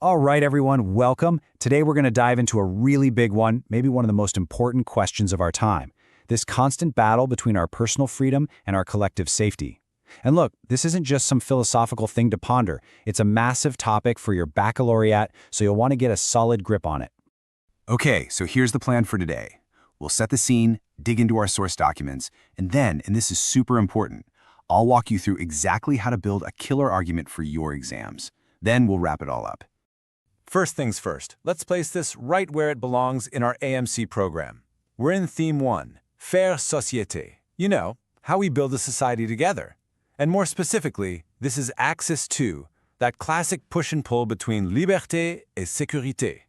All right, everyone, welcome. Today we're going to dive into a really big one, maybe one of the most important questions of our time. This constant battle between our personal freedom and our collective safety. And look, this isn't just some philosophical thing to ponder. It's a massive topic for your baccalaureate, so you'll want to get a solid grip on it. Okay, so here's the plan for today. We'll set the scene, dig into our source documents, and then, and this is super important, I'll walk you through exactly how to build a killer argument for your exams. Then we'll wrap it all up. First things first, let's place this right where it belongs in our AMC program. We're in Theme 1, faire société. You know, how we build a society together. And more specifically, this is Axis 2, that classic push and pull between Liberté-Sécurité.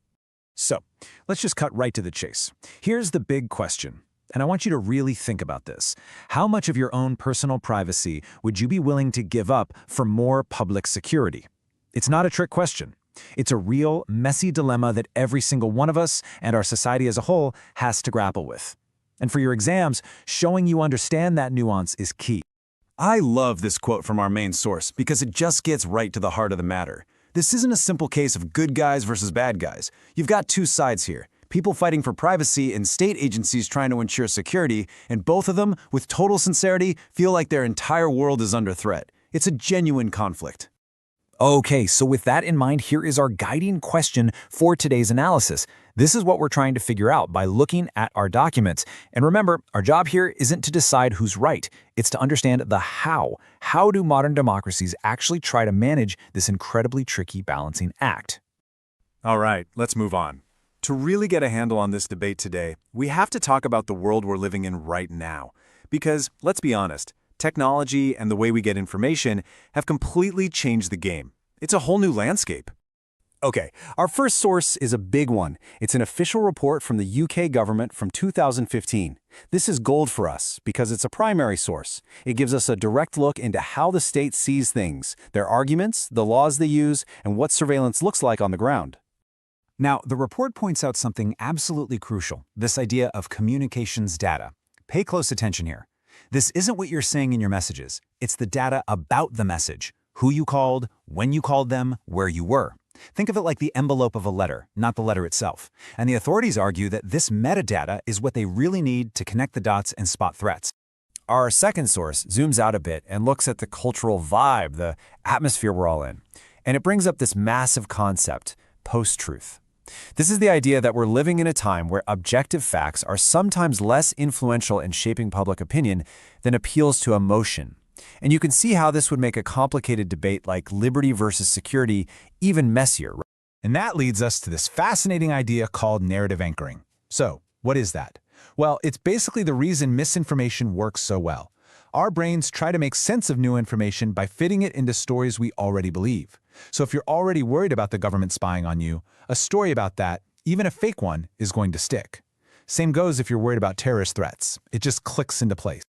So, let's just cut right to the chase. Here's the big question, and I want you to really think about this. How much of your own personal privacy would you be willing to give up for more public security? It's not a trick question. It's a real, messy dilemma that every single one of us and our society as a whole has to grapple with. And for your exams, showing you understand that nuance is key. I love this quote from our main source because it just gets right to the heart of the matter. This isn't a simple case of good guys versus bad guys. You've got two sides here. People fighting for privacy and state agencies trying to ensure security, and both of them, with total sincerity, feel like their entire world is under threat. It's a genuine conflict. Okay, so with that in mind, here is our guiding question for today's analysis. This is what we're trying to figure out by looking at our documents. And remember, our job here isn't to decide who's right. It's to understand the how. How do modern democracies actually try to manage this incredibly tricky balancing act? All right, let's move on. To really get a handle on this debate today, we have to talk about the world we're living in right now. Because, let's be honest, technology and the way we get information have completely changed the game. It's a whole new landscape. Okay, our first source is a big one. It's an official report from the UK government from 2015. This is gold for us because it's a primary source. It gives us a direct look into how the state sees things, their arguments, the laws they use, and what surveillance looks like on the ground. Now, the report points out something absolutely crucial, this idea of communications data. Pay close attention here. This isn't what you're saying in your messages. It's the data about the message. Who you called, when you called them, where you were. Think of it like the envelope of a letter, not the letter itself. And the authorities argue that this metadata is what they really need to connect the dots and spot threats. Our second source zooms out a bit and looks at the cultural vibe, the atmosphere we're all in. And it brings up this massive concept, post-truth. This is the idea that we're living in a time where objective facts are sometimes less influential in shaping public opinion than appeals to emotion. And you can see how this would make a complicated debate like liberty versus security even messier. And that leads us to this fascinating idea called narrative anchoring. So, what is that? Well, it's basically the reason misinformation works so well. Our brains try to make sense of new information by fitting it into stories we already believe. So if you're already worried about the government spying on you, a story about that, even a fake one, is going to stick. Same goes if you're worried about terrorist threats. It just clicks into place.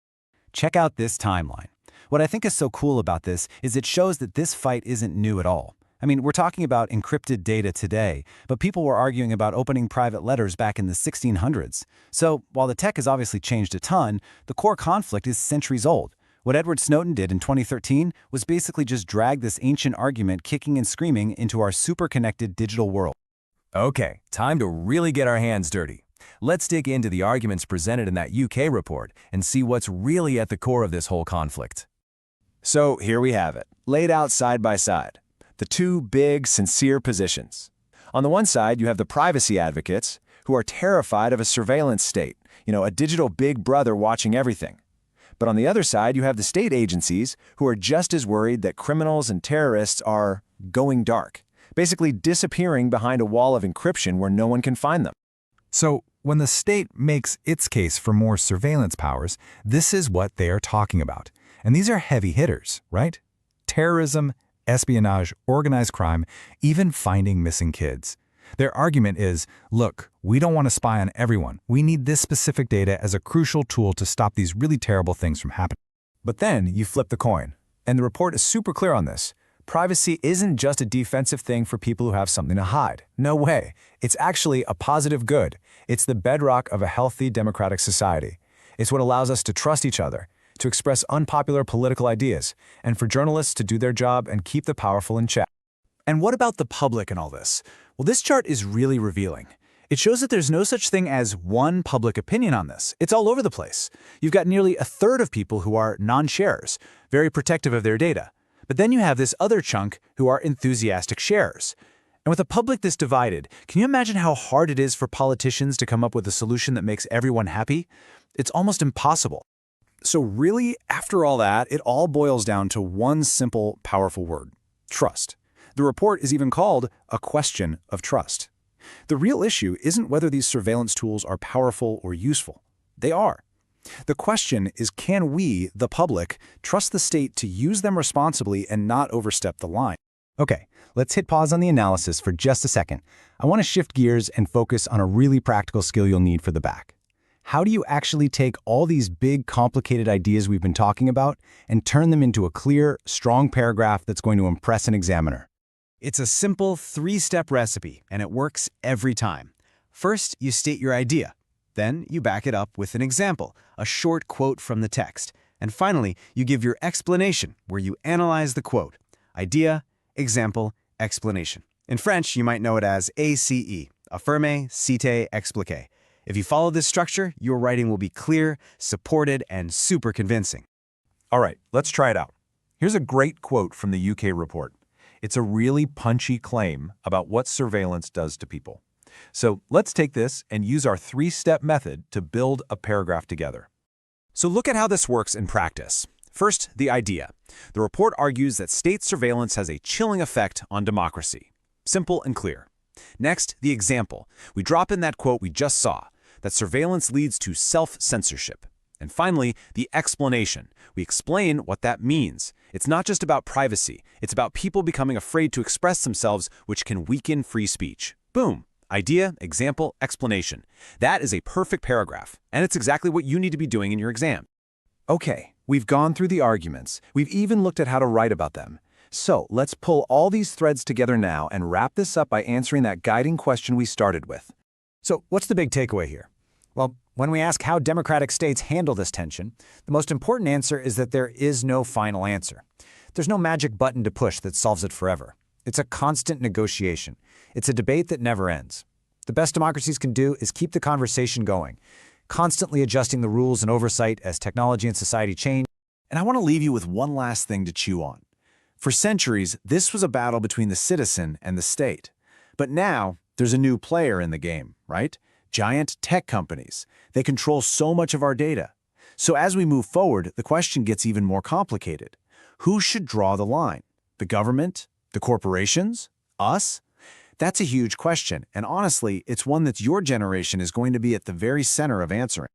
Check out this timeline. What I think is so cool about this is it shows that this fight isn't new at all. I mean, we're talking about encrypted data today, but people were arguing about opening private letters back in the 1600s. So, while the tech has obviously changed a ton, the core conflict is centuries old. What Edward Snowden did in 2013 was basically just drag this ancient argument kicking and screaming into our super-connected digital world. Okay, time to really get our hands dirty. Let's dig into the arguments presented in that UK report and see what's really at the core of this whole conflict. So here we have it, laid out side by side. The two big, sincere positions. On the one side, you have the privacy advocates who are terrified of a surveillance state, a digital big brother watching everything. But on the other side, you have the state agencies who are just as worried that criminals and terrorists are going dark, basically disappearing behind a wall of encryption where no one can find them. So, when the state makes its case for more surveillance powers, this is what they are talking about. And these are heavy hitters, right? Terrorism, espionage, organized crime, even finding missing kids. Their argument is, look, we don't want to spy on everyone. We need this specific data as a crucial tool to stop these really terrible things from happening. But then you flip the coin, and the report is super clear on this. Privacy isn't just a defensive thing for people who have something to hide. No way. It's actually a positive good. It's the bedrock of a healthy democratic society. It's what allows us to trust each other, to express unpopular political ideas, and for journalists to do their job and keep the powerful in check. And what about the public in all this? Well, this chart is really revealing. It shows that there's no such thing as one public opinion on this. It's all over the place. You've got nearly a third of people who are non-sharers, very protective of their data. But then you have this other chunk who are enthusiastic sharers. And with a public this divided, can you imagine how hard it is for politicians to come up with a solution that makes everyone happy? It's almost impossible. So really, after all that, it all boils down to one simple, powerful word: trust. The report is even called a question of trust. The real issue isn't whether these surveillance tools are powerful or useful. They are. The question is, can we, the public, trust the state to use them responsibly and not overstep the line? Okay, let's hit pause on the analysis for just a second. I want to shift gears and focus on a really practical skill you'll need for the back. How do you actually take all these big, complicated ideas we've been talking about and turn them into a clear, strong paragraph that's going to impress an examiner? It's a simple 3-step recipe, and it works every time. First, you state your idea. Then, you back it up with an example, a short quote from the text. And finally, you give your explanation, where you analyze the quote. Idea, example, explanation. In French, you might know it as ACE, affirmer, citer, expliquer. If you follow this structure, your writing will be clear, supported, and super convincing. All right, let's try it out. Here's a great quote from the UK report. It's a really punchy claim about what surveillance does to people. So let's take this and use our 3-step method to build a paragraph together. So look at how this works in practice. First, the idea. The report argues that state surveillance has a chilling effect on democracy. Simple and clear. Next, the example. We drop in that quote we just saw, that surveillance leads to self-censorship. And finally, the explanation. We explain what that means. It's not just about privacy. It's about people becoming afraid to express themselves, which can weaken free speech. Boom. Idea, example, explanation. That is a perfect paragraph, and it's exactly what you need to be doing in your exam. Okay, we've gone through the arguments. We've even looked at how to write about them. So let's pull all these threads together now and wrap this up by answering that guiding question we started with. So what's the big takeaway here? Well, when we ask how democratic states handle this tension, the most important answer is that there is no final answer. There's no magic button to push that solves it forever. It's a constant negotiation. It's a debate that never ends. The best democracies can do is keep the conversation going, constantly adjusting the rules and oversight as technology and society change. And I want to leave you with one last thing to chew on. For centuries, this was a battle between the citizen and the state. But now, there's a new player in the game, right? Giant tech companies. They control so much of our data. So as we move forward, the question gets even more complicated. Who should draw the line? The government? The corporations? Us? That's a huge question, and honestly, it's one that your generation is going to be at the very center of answering.